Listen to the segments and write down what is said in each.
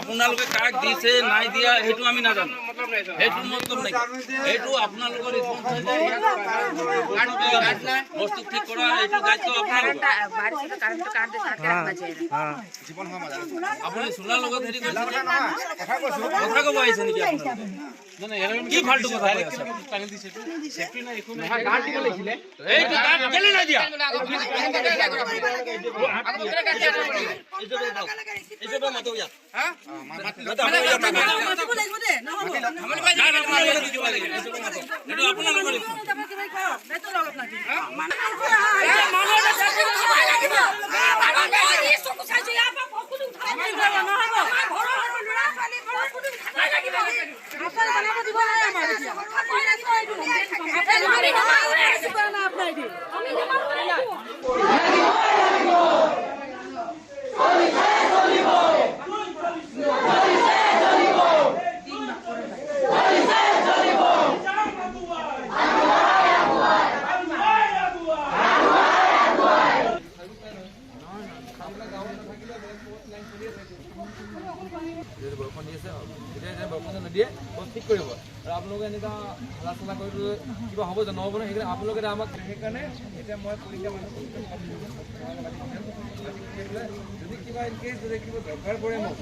আপোনালোকে কাক দিছে নাই দিয়া সেইটো আমি নাজানো, সেইটো মতলব নাই, সেইটো আপোনালোকৰ বস্তু ঠিক কৰা এইটো দায়িত্ব আপোনালোকৰ। আপুনি চোলাৰ লগত হেৰি কথা ক'ব আহিছে নেকি আপোনালোকে? কি ফাল্টু কথা কৈ আছে? এইটো গাঁত কেলে নাই দিয়া? বৰষুণ দি আছে এতিয়া বৰষুণ নিদিয়ে ঠিক কৰিব আৰু আপোনালোকে এনেকুৱা হালা চালা কৰি কিবা হ'ব জানো নহ'ব নহয় সেইকাৰণে আপোনালোকে আমাক সেইকাৰণে এতিয়া মই পৰীক্ষা মানুহ যদি কিবা ইনকেছ যদি কিবা দৰকাৰ পৰে মোক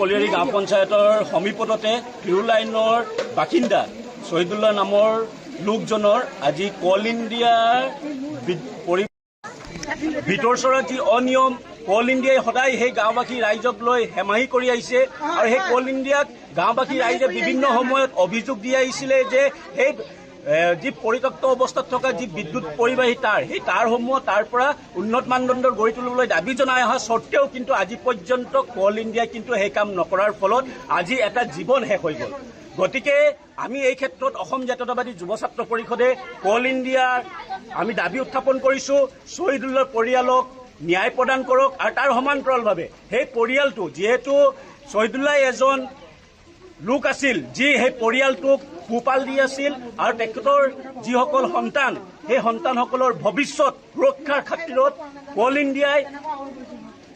কলিয়াৰী গাঁও পঞ্চায়তৰ সমীপতে হিৰো লাইনৰ বাসিন্দা শহীদুল্লাহ নামৰ লোকজনৰ আজি কল ইণ্ডিয়াৰ ভিতৰচৰাত যি অনিয়ম কল ইণ্ডিয়াই সদায় সেই গাঁওবাসী ৰাইজক লৈ হেমাহি কৰি আহিছে আৰু সেই কল ইণ্ডিয়াক গাঁওবাসী ৰাইজে বিভিন্ন সময়ত অভিযোগ দি আহিছিলে যে সেই যি পৰিত্যক্ত অৱস্থাত থকা যি বিদ্যুৎ পৰিবাহী তাঁৰ সেই তাঁৰসমূহ তাৰ পৰা উন্নত মানদণ্ডৰ গঢ়ি তুলিবলৈ দাবী জনাই অহা স্বত্তেও কিন্তু আজি পৰ্যন্ত কল ইণ্ডিয়াই কিন্তু সেই কাম নকৰাৰ ফলত আজি এটা জীৱন শেষ হৈ গ'ল। গতিকে আমি এই ক্ষেত্ৰত অসম জাতীয়তাবাদী যুৱ ছাত্ৰ পৰিষদে কল ইণ্ডিয়াৰ আমি দাবী উত্থাপন কৰিছোঁ, শহীদুল্লাৰ পৰিয়ালক ন্যায় প্ৰদান কৰক আৰু তাৰ সমান্তৰালভাৱে সেই পৰিয়ালটো যিহেতু শহীদুল্লাহ এজন লোক আছিল যি সেই পৰিয়ালটোক পোহপাল দি আছিল আৰু তেখেতৰ যিসকল সন্তান সেই সন্তানসকলৰ ভৱিষ্যত সুৰক্ষাৰ খাতিৰত কল ইণ্ডিয়াই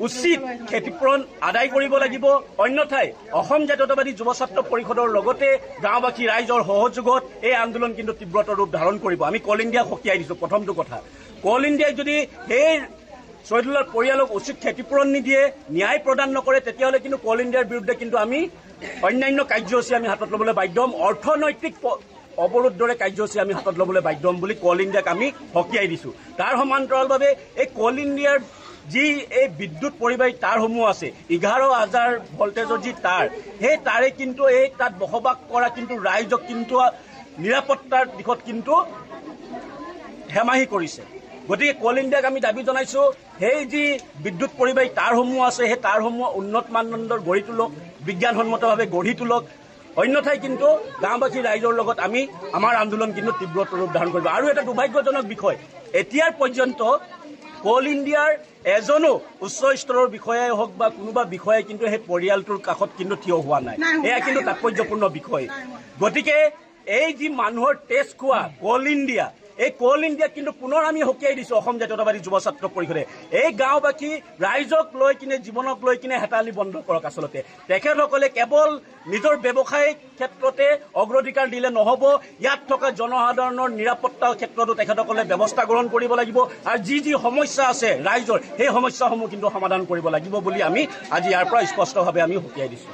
উচিত ক্ষতিপূৰণ আদায় কৰিব লাগিব, অন্যথাই অসম জাতীয়তাবাদী যুৱ ছাত্ৰ পৰিষদৰ লগতে গাঁওবাসী ৰাইজৰ সহযোগত এই আন্দোলন কিন্তু তীব্ৰতৰ ৰূপ ধাৰণ কৰিব। আমি কল ইণ্ডিয়াক সকীয়াই দিছোঁ। প্ৰথমটো কথা, কল ইণ্ডিয়াই যদি সেই শহীদুল্লাৰ পৰিয়ালক উচিত ক্ষতিপূৰণ নিদিয়ে, ন্যায় প্ৰদান নকৰে, তেতিয়াহ'লে কিন্তু কল ইণ্ডিয়াৰ বিৰুদ্ধে কিন্তু আমি অন্যান্য কাৰ্যসূচী আমি হাতত ল'বলৈ বাধ্য হ'ম, অৰ্থনৈতিক অৱৰোধ দৰে কাৰ্যসূচী আমি হাতত ল'বলৈ বাধ্য হ'ম বুলি কল ইণ্ডিয়াক আমি সকীয়াই দিছোঁ। তাৰ সমান্তৰালভাৱে এই কল ইণ্ডিয়াৰ যি এই বিদ্যুৎ পৰিবাহী তাঁৰসমূহ আছে 11,000 ভল্টেজৰ যি তাঁৰ, সেই তাঁৰে কিন্তু এই তাত বসবাস কৰা কিন্তু ৰাইজক কিন্তু নিৰাপত্তাৰ দিশত কিন্তু হেমাহি কৰিছে। গতিকে কল ইণ্ডিয়াক আমি দাবী জনাইছোঁ, সেই যি বিদ্যুৎ পৰিবাহী তাঁৰসমূহ আছে সেই তাঁৰসমূহ উন্নত মানদণ্ডৰ গঢ়ি তোলক, বিজ্ঞানসন্মতভাৱে গঢ়ি তোলক, অন্যথাই কিন্তু গাঁওবাসী ৰাইজৰ লগত আমি আমাৰ আন্দোলন কিন্তু তীব্ৰতৰ ৰূপ ধাৰণ কৰিব। আৰু এটা দুৰ্ভাগ্যজনক বিষয়, এতিয়াৰ পৰ্যন্ত কল ইণ্ডিয়াৰ এজনো উচ্চ স্তৰৰ বিষয়াই হওক বা কোনোবা বিষয়াই কিন্তু সেই পৰিয়ালটোৰ কাষত কিন্তু থিয় হোৱা নাই। এয়া কিন্তু তাৎপৰ্যপূৰ্ণ বিষয়। গতিকে এই যি মানুহৰ তেজ খোৱা কল ইণ্ডিয়া, এই কল ইণ্ডিয়াক কিন্তু পুনৰ আমি সকীয়াই দিছোঁ অসম জাতীয়তাবাদী যুৱ ছাত্ৰ পৰিষদে। এই গাঁওবাসী ৰাইজক লৈ কিনে জীৱনক লৈ কিনে হেতালি বন্ধ কৰক। আচলতে তেখেতসকলে কেৱল নিজৰ ব্যৱসায়িক ক্ষেত্ৰতে অগ্ৰাধিকাৰ দিলে নহ'ব, ইয়াত থকা জনসাধাৰণৰ নিৰাপত্তাৰ ক্ষেত্ৰতো তেখেতসকলে ব্যৱস্থা গ্ৰহণ কৰিব লাগিব আৰু যি যি সমস্যা আছে ৰাইজৰ সেই সমস্যাসমূহ কিন্তু সমাধান কৰিব লাগিব বুলি আমি আজি ইয়াৰ পৰা স্পষ্টভাৱে আমি সকীয়াই দিছোঁ।